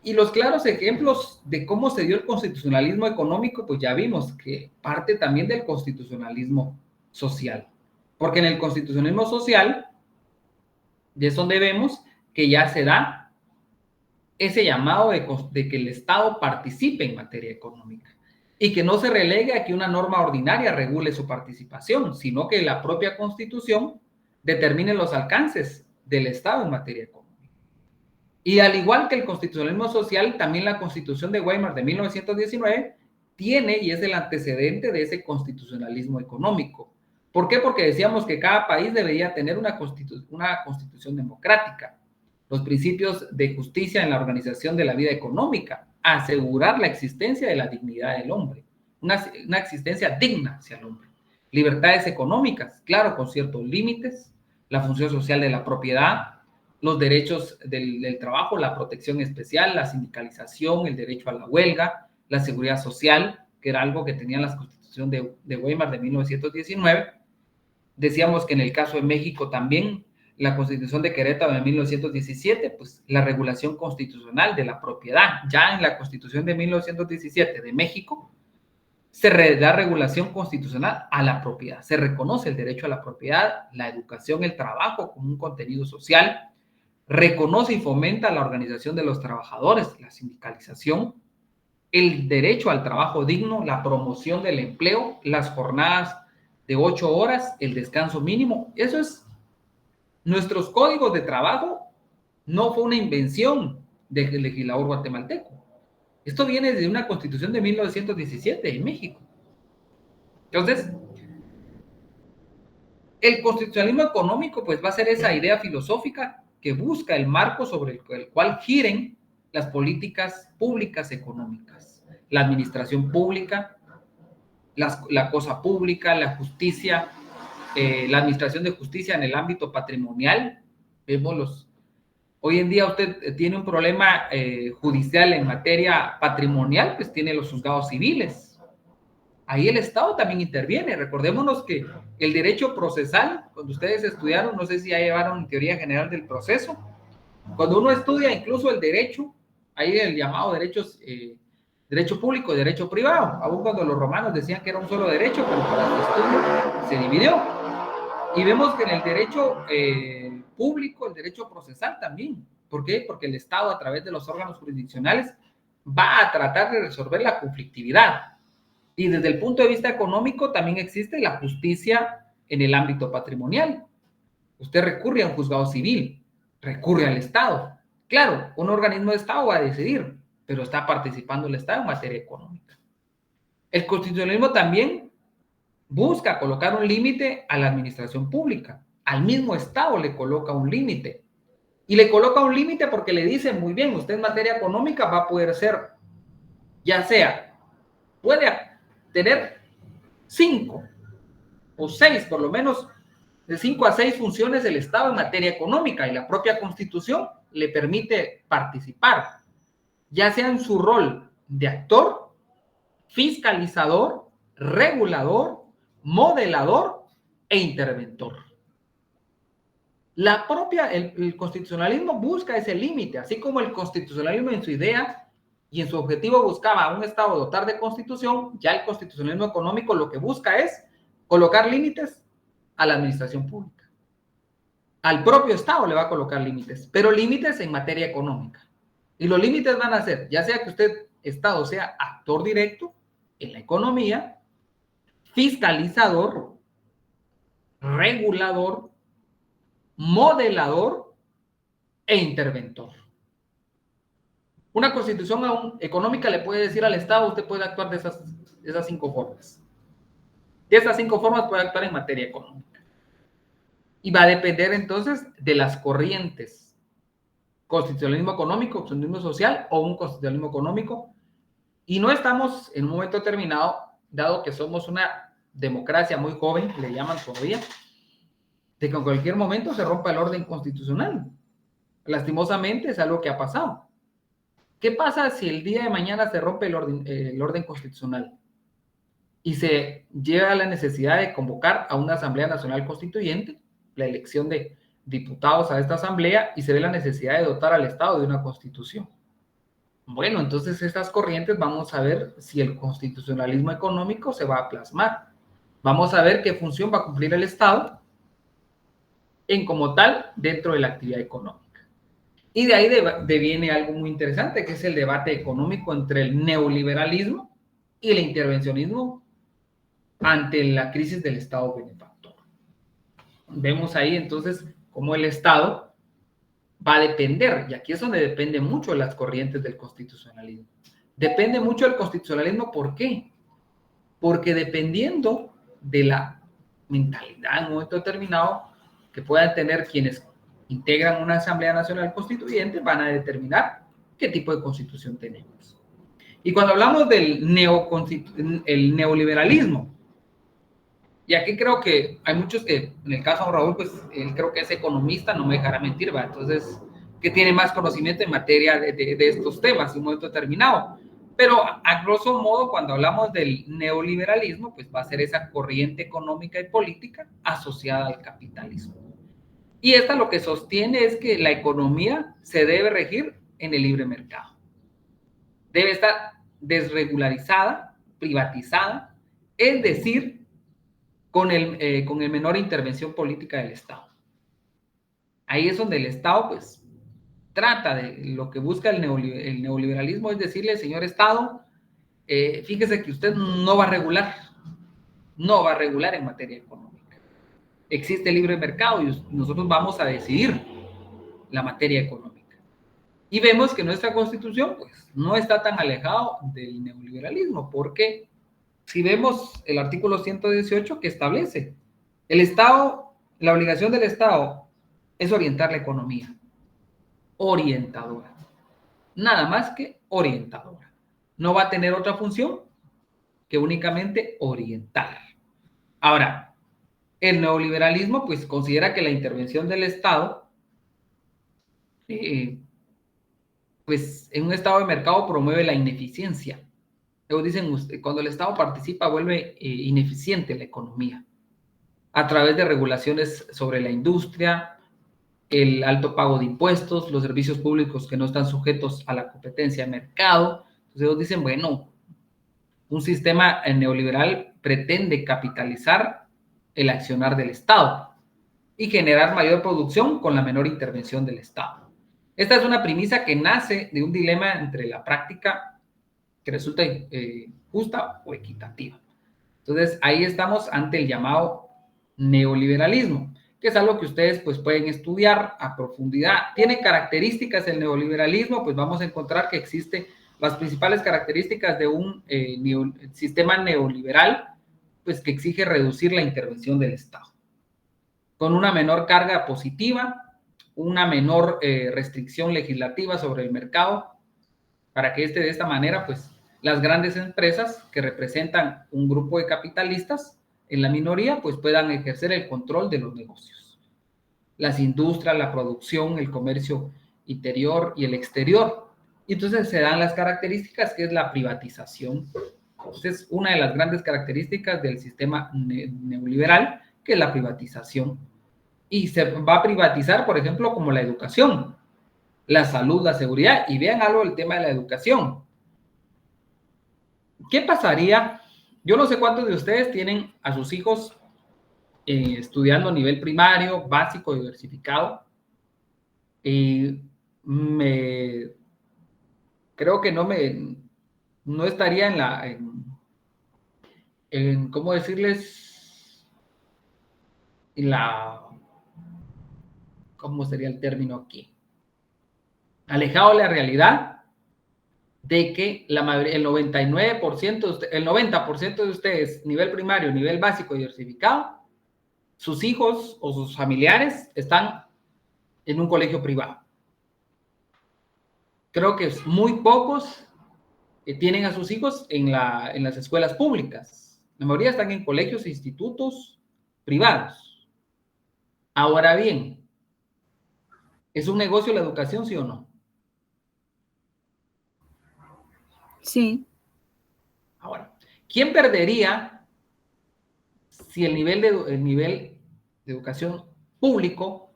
Y los claros ejemplos de cómo se dio el constitucionalismo económico, pues ya vimos que parte también del constitucionalismo social. Porque en el constitucionalismo social es donde vemos que ya se da ese llamado de que el Estado participe en materia económica y que no se relegue a que una norma ordinaria regule su participación, sino que la propia Constitución determine los alcances del Estado en materia económica. Y al igual que el constitucionalismo social, también la Constitución de Weimar de 1919 tiene y es el antecedente de ese constitucionalismo económico. ¿Por qué? Porque decíamos que cada país debería tener una constitución democrática, los principios de justicia en la organización de la vida económica, asegurar la existencia de la dignidad del hombre, una existencia digna hacia el hombre, libertades económicas, claro, con ciertos límites, la función social de la propiedad, los derechos del trabajo, la protección especial, la sindicalización, el derecho a la huelga, la seguridad social, que era algo que tenía la Constitución de Weimar de 1919. Decíamos que en el caso de México también, la Constitución de Querétaro de 1917, pues la regulación constitucional de la propiedad. Ya en la Constitución de 1917 de México, se da regulación constitucional a la propiedad. Se reconoce el derecho a la propiedad, la educación, el trabajo como un contenido social, reconoce y fomenta la organización de los trabajadores, la sindicalización, el derecho al trabajo digno, la promoción del empleo, las jornadas de 8 horas, el descanso mínimo. Eso es, nuestros códigos de trabajo no fue una invención del legislador guatemalteco. Esto viene de una constitución de 1917 en México. Entonces, el constitucionalismo económico pues va a ser esa idea filosófica que busca el marco sobre el cual giren las políticas públicas económicas, la administración pública, la cosa pública, la justicia, la administración de justicia en el ámbito patrimonial. Vemos hoy en día usted tiene un problema judicial en materia patrimonial, pues tiene los juzgados civiles. Ahí el Estado también interviene. Recordémonos que el derecho procesal, cuando ustedes estudiaron, no sé si ya llevaron teoría general del proceso, cuando uno estudia incluso el derecho, hay el llamado derecho público y derecho privado, aun cuando los romanos decían que era un solo derecho, pero para su estudio se dividió. Y vemos que en el derecho público, el derecho procesal también. ¿Por qué? Porque el Estado, a través de los órganos jurisdiccionales, va a tratar de resolver la conflictividad. Y desde el punto de vista económico también existe la justicia en el ámbito patrimonial. Usted recurre a un juzgado civil, recurre al Estado. Claro, un organismo de Estado va a decidir, pero está participando el Estado en materia económica. El constitucionalismo también busca colocar un límite a la administración pública. Al mismo Estado le coloca un límite. Y le coloca un límite porque le dice, muy bien, usted en materia económica va a poder ser, ya sea, puede tener 5 o 6, por lo menos de 5 a 6 funciones del Estado en materia económica, y la propia Constitución le permite participar, ya sea en su rol de actor, fiscalizador, regulador, modelador e interventor. El constitucionalismo busca ese límite, así como el constitucionalismo en su idea y en su objetivo buscaba a un Estado dotar de constitución. Ya el constitucionalismo económico lo que busca es colocar límites a la administración pública. Al propio Estado le va a colocar límites, pero límites en materia económica. Y los límites van a ser, ya sea que usted, Estado, sea actor directo en la economía, fiscalizador, regulador, modelador e interventor. Una constitución económica le puede decir al Estado, usted puede actuar de esas 5 formas. De esas 5 formas puede actuar en materia económica. Y va a depender entonces de las corrientes. Constitucionalismo económico, constitucionalismo social o un constitucionalismo económico. Y no estamos en un momento determinado, dado que somos una democracia muy joven, le llaman todavía, de que en cualquier momento se rompa el orden constitucional. Lastimosamente es algo que ha pasado. ¿Qué pasa si el día de mañana se rompe el orden constitucional y se llega a la necesidad de convocar a una Asamblea Nacional Constituyente, la elección de diputados a esta asamblea, y se ve la necesidad de dotar al Estado de una constitución? Bueno, entonces estas corrientes vamos a ver si el constitucionalismo económico se va a plasmar. Vamos a ver qué función va a cumplir el Estado en como tal dentro de la actividad económica. Y de ahí deviene algo muy interesante, que es el debate económico entre el neoliberalismo y el intervencionismo ante la crisis del Estado benefactor. Vemos ahí entonces cómo el Estado va a depender, y aquí es donde depende mucho de las corrientes del constitucionalismo. Depende mucho del constitucionalismo, ¿por qué? Porque dependiendo de la mentalidad en un momento determinado que puedan tener quienes integran una Asamblea Nacional Constituyente, van a determinar qué tipo de constitución tenemos. Y cuando hablamos del neoliberalismo, y aquí creo que hay muchos que, en el caso de Raúl, pues él creo que es economista, no me dejará mentir, ¿va? Entonces, que tiene más conocimiento en materia de estos temas en un momento determinado. Pero a grosso modo, cuando hablamos del neoliberalismo, pues va a ser esa corriente económica y política asociada al capitalismo. Y esta lo que sostiene es que la economía se debe regir en el libre mercado. Debe estar desregularizada, privatizada, es decir, con el menor intervención política del Estado. Ahí es donde el Estado, pues, trata de lo que busca el neoliberalismo, es decirle, señor Estado, fíjese que usted no va a regular en materia económica. Existe el libre mercado y nosotros vamos a decidir la materia económica. Y vemos que nuestra Constitución, pues, no está tan alejado del neoliberalismo, porque si vemos el artículo 118 que establece, el Estado, la obligación del Estado es orientar la economía. Orientadora. Nada más que orientadora. No va a tener otra función que únicamente orientar. Ahora, el neoliberalismo pues considera que la intervención del Estado pues en un estado de mercado promueve la ineficiencia. Ellos dicen, cuando el Estado participa vuelve ineficiente la economía a través de regulaciones sobre la industria, el alto pago de impuestos, los servicios públicos que no están sujetos a la competencia de mercado. Entonces ellos dicen, bueno, un sistema neoliberal pretende capitalizar el accionar del Estado y generar mayor producción con la menor intervención del Estado. Esta es una premisa que nace de un dilema entre la práctica que resulta justa o equitativa. Entonces, ahí estamos ante el llamado neoliberalismo, que es algo que ustedes pues pueden estudiar a profundidad. ¿Tiene características el neoliberalismo? Pues vamos a encontrar que existen las principales características de un sistema neoliberal, pues que exige reducir la intervención del Estado, con una menor carga positiva, una menor restricción legislativa sobre el mercado, para que de esta manera, pues, las grandes empresas que representan un grupo de capitalistas en la minoría, pues puedan ejercer el control de los negocios. Las industrias, la producción, el comercio interior y el exterior. Y entonces se dan las características que es la privatización. Entonces, una de las grandes características del sistema neoliberal, que es la privatización. Y se va a privatizar, por ejemplo, como la educación, la salud, la seguridad. Y vean algo del tema de la educación. ¿Qué pasaría? Yo no sé cuántos de ustedes tienen a sus hijos estudiando a nivel primario, básico, diversificado. Creo que no estaría en ¿cómo decirles? ¿Cómo sería el término aquí? Alejado de la realidad de que el 90% de ustedes, nivel primario, nivel básico, diversificado, sus hijos o sus familiares están en un colegio privado. Creo que muy pocos tienen a sus hijos en las escuelas públicas. La mayoría están en colegios e institutos privados. Ahora bien, ¿es un negocio la educación, sí o no? Sí. Ahora, ¿quién perdería si el nivel de educación público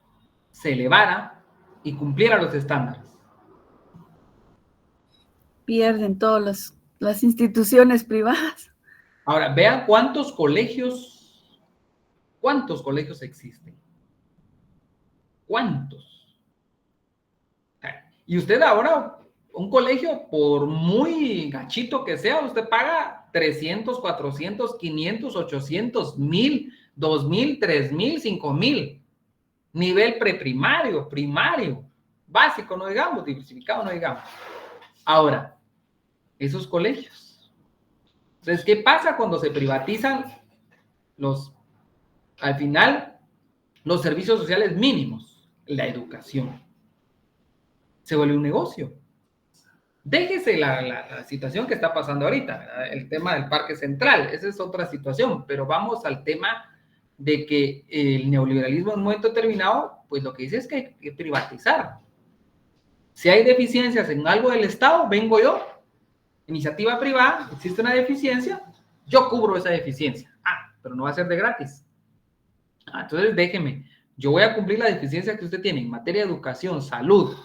se elevara y cumpliera los estándares? Pierden todas las instituciones privadas. Ahora, vean cuántos colegios existen. ¿Cuántos? Y usted ahora, un colegio, por muy gachito que sea, usted paga 300, 400, 500, 800, 1000, 2000, 3000, 5000. Nivel preprimario, primario, básico, no digamos, diversificado, no digamos. Ahora, esos colegios. Entonces, ¿qué pasa cuando se privatizan al final, los servicios sociales mínimos? La educación. Se vuelve un negocio. Déjese la situación que está pasando ahorita, ¿verdad? El tema del Parque Central, esa es otra situación, pero vamos al tema de que el neoliberalismo en un momento determinado, pues lo que dice es que hay que privatizar. Si hay deficiencias en algo del Estado, vengo yo, iniciativa privada, existe una deficiencia, yo cubro esa deficiencia. Pero no va a ser de gratis. Entonces déjeme, yo voy a cumplir la deficiencia que usted tiene en materia de educación, salud,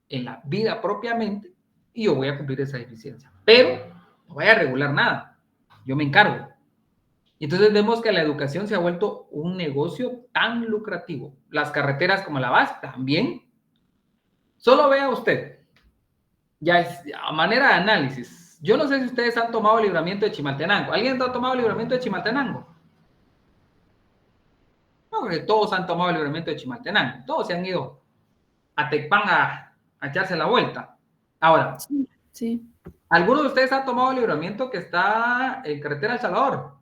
en la vida propiamente, y yo voy a cumplir esa deficiencia. Pero no voy a regular nada, yo me encargo. Entonces vemos que la educación se ha vuelto un negocio tan lucrativo. Las carreteras como la VAS también. Solo vea usted, ya es a manera de análisis. Yo no sé si ustedes han tomado el libramiento de Chimaltenango. ¿Alguien ha tomado el libramiento de Chimaltenango? No, porque todos han tomado el libramiento de Chimaltenango. Todos se han ido a Tecpan a echarse la vuelta. Ahora, Sí. ¿alguno de ustedes ha tomado el libramiento que está en carretera El Salvador?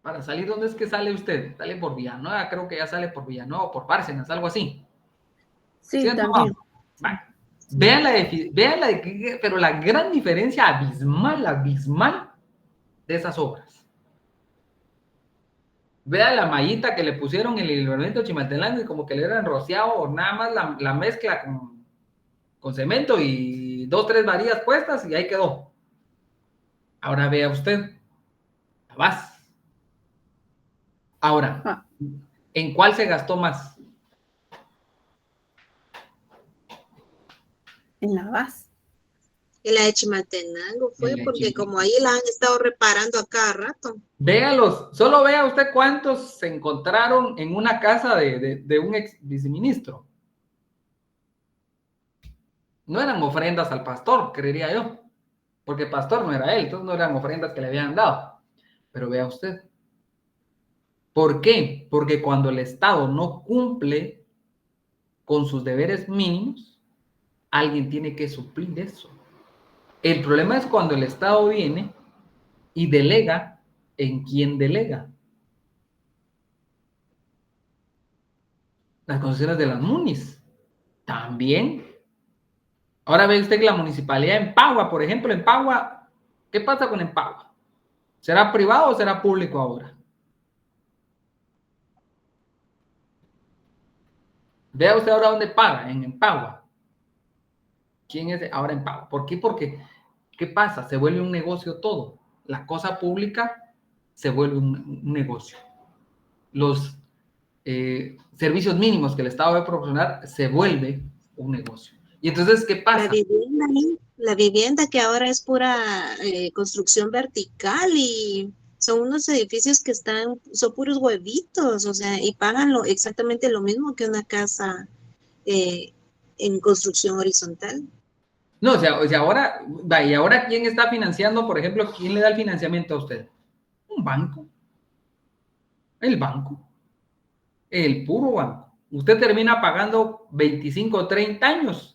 Para salir, ¿dónde es que sale usted? Sale por Villanueva, creo que ya sale por Villanueva o por Bárcenas, algo así. Sí, también. Vale. Vean pero la gran diferencia abismal de esas obras. Vean la mallita que le pusieron en el libramiento de Chimaltenango y como que le hubieran rociado o nada más la mezcla con cemento y 2, 3 varillas puestas y ahí quedó. Ahora vea usted, la VAS. Ahora, ¿en cuál se gastó más? En la VAS. En la de Chimaltenango fue En la de porque Chimaltenango. como ahí la han estado reparando a cada rato. Véalos, solo vea usted cuántos se encontraron en una casa de un ex viceministro. No eran ofrendas al pastor, creería yo, porque el pastor no era él, entonces no eran ofrendas que le habían dado. Pero vea usted. ¿Por qué? Porque cuando el Estado no cumple con sus deberes mínimos, alguien tiene que suplir eso. El problema es cuando el Estado viene y delega en quien delega. Las concesiones de las MUNIs también. Ahora ve usted que la municipalidad en Empagua, por ejemplo, Empagua, ¿qué pasa con Empagua? ¿Será privado o será público ahora? Vea usted ahora dónde paga, en Empagua. ¿Quién es ahora Empagua? ¿Por qué? Porque, ¿qué pasa? Se vuelve un negocio todo. La cosa pública se vuelve un negocio. Los servicios mínimos que el Estado debe proporcionar se vuelve un negocio. Y entonces, ¿qué pasa? La vivienda que ahora es pura construcción vertical y son unos edificios que son puros huevitos, o sea, y pagan exactamente lo mismo que una casa en construcción horizontal. No, o sea ahora, ¿y ahora quién está financiando, por ejemplo, quién le da el financiamiento a usted? Un banco. El banco. El puro banco. Usted termina pagando 25 o 30 años.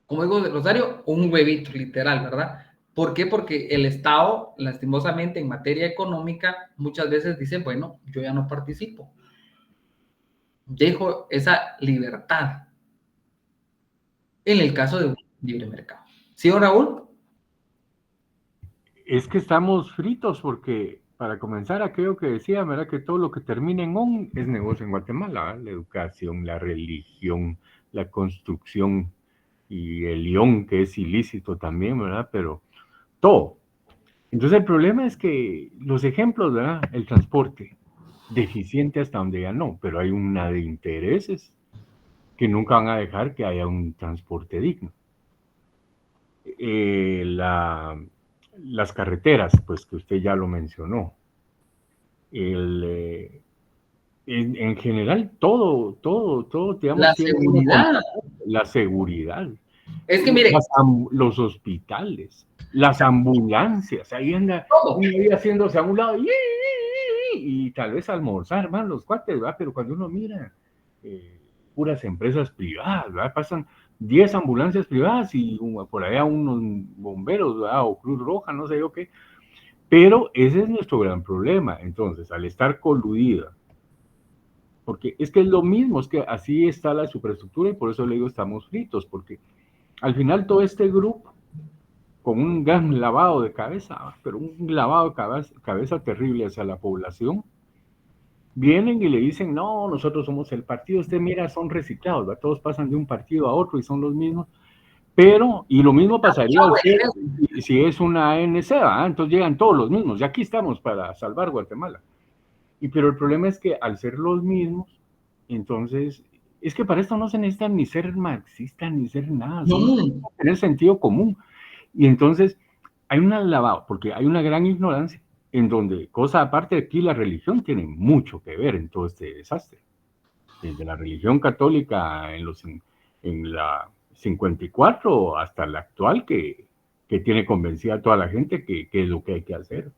Como digo, Rosario, un huevito, literal, ¿verdad? ¿Por qué? Porque el Estado, lastimosamente, en materia económica, muchas veces dice, bueno, yo ya no participo. Dejo esa libertad. En el caso de un libre mercado. ¿Sí, don Raúl? Es que estamos fritos porque para comenzar, aquello que decía, ¿verdad? Que todo lo que termine en on es negocio en Guatemala, ¿verdad? La educación, la religión, la construcción y el león, que es ilícito también, ¿verdad? Pero todo. Entonces el problema es que los ejemplos, ¿verdad? El transporte, deficiente hasta donde ya no, pero hay una de intereses que nunca van a dejar que haya un transporte digno. Las carreteras, pues que usted ya lo mencionó. En general, todo, digamos, La tiene seguridad. la seguridad. Es que mire, Los hospitales, las ambulancias, ahí anda todo. ahí haciéndose a un lado y tal vez almorzar más los cuates, ¿verdad? Pero cuando uno mira puras empresas privadas, ¿verdad? Pasan 10 ambulancias privadas y por allá unos bomberos, ¿verdad? O Cruz Roja, no sé yo qué. Pero ese es nuestro gran problema. Entonces, al estar coludida, porque es que es lo mismo, es que así está la superestructura y por eso le digo estamos fritos, porque al final todo este grupo, con un gran lavado de cabeza, pero un lavado de cabeza terrible hacia la población, vienen y le dicen, no, nosotros somos el partido, usted mira, son reciclados, ¿verdad? Todos pasan de un partido a otro y son los mismos, pero, y lo mismo pasaría si es una ANC, ¿verdad? Entonces llegan todos los mismos, y aquí estamos para salvar Guatemala. Pero el problema es que al ser los mismos, entonces, es que para esto no se necesita ni ser marxista, ni ser nada, solo tener sentido común. Y entonces, hay un lavado, porque hay una gran ignorancia, en donde, cosa aparte de aquí, la religión tiene mucho que ver en todo este desastre. Desde la religión católica en la 54 hasta la actual, que tiene convencida a toda la gente que es lo que hay que hacer.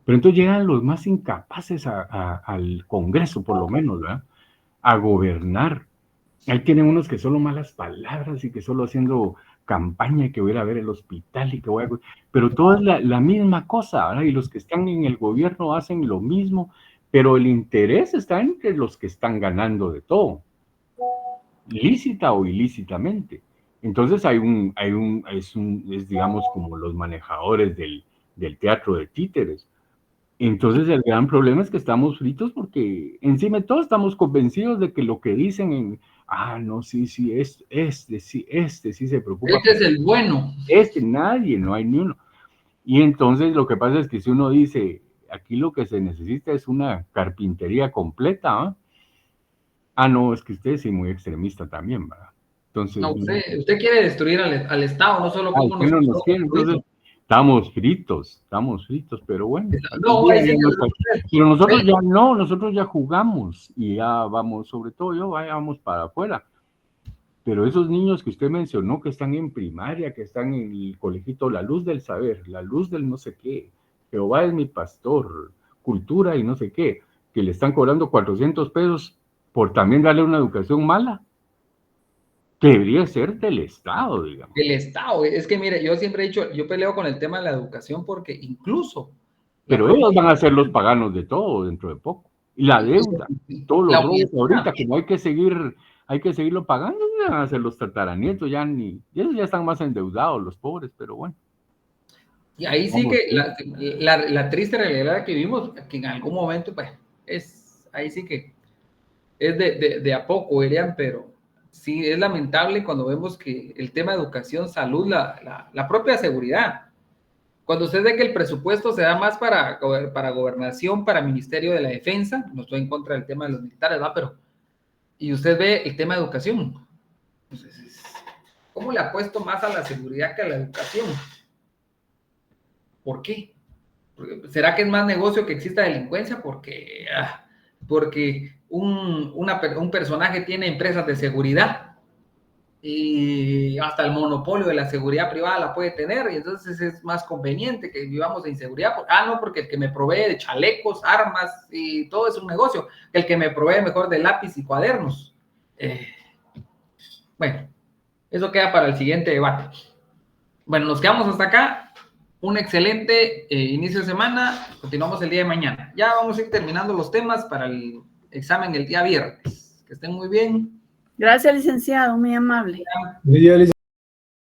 Pero entonces llegan los más incapaces al Congreso, por lo menos, ¿verdad? A gobernar. Ahí tienen unos que solo malas palabras y que solo haciendo campaña, que voy a ir a ver el hospital y que voy a... Pero todo es la misma cosa, ¿verdad? Y los que están en el gobierno hacen lo mismo, pero el interés está entre los que están ganando de todo, lícita o ilícitamente. Entonces es digamos como los manejadores del teatro de títeres. Entonces el gran problema es que estamos fritos porque encima de todo estamos convencidos de que lo que dicen no, sí, este sí se preocupa. Este es el bueno. Nadie, no hay ni uno. Y entonces lo que pasa es que si uno dice, aquí lo que se necesita es una carpintería completa, no, es que usted es muy extremista también, ¿verdad? Entonces, no, usted quiere destruir al Estado, no solo como nos quiere, entonces estamos fritos, pero bueno. No, pero nosotros ya jugamos y ya vamos, sobre todo vamos para afuera. Pero esos niños que usted mencionó que están en primaria, que están en el colegito La Luz del Saber, La Luz del no sé qué, Jehová es mi pastor, cultura y no sé qué, que le están cobrando 400 pesos por también darle una educación mala, que debería ser del Estado, digamos. Del Estado, es que mire, yo siempre he dicho, yo peleo con el tema de la educación porque incluso... Pero ellos van a ser los paganos de todo dentro de poco. Y la deuda, todos los robos ahorita, como hay que seguirlo pagando, van a ser los tataranietos, ellos ya están más endeudados, los pobres, pero bueno. Y ahí sí que la triste realidad que vivimos, que en algún momento, pues, ahí sí que es de a poco, dirían, pero sí es lamentable cuando vemos que el tema de educación, salud, la propia seguridad, cuando usted ve que el presupuesto se da más para gobernación, para Ministerio de la Defensa, no estoy en contra del tema de los militares, ¿verdad? Pero, y usted ve el tema de educación, entonces, ¿cómo le apuesto más a la seguridad que a la educación? ¿Por qué? ¿Será que es más negocio que exista delincuencia? Porque un personaje tiene empresas de seguridad y hasta el monopolio de la seguridad privada la puede tener, y entonces es más conveniente que vivamos de inseguridad. No, porque el que me provee de chalecos, armas y todo es un negocio, que el que me provee mejor de lápiz y cuadernos. Bueno, eso queda para el siguiente debate. Bueno, nos quedamos hasta acá. Un excelente inicio de semana. Continuamos el día de mañana. Ya vamos a ir terminando los temas para el examen el día viernes. Que estén muy bien. Gracias, licenciado, muy amable. Buen día, licenciado.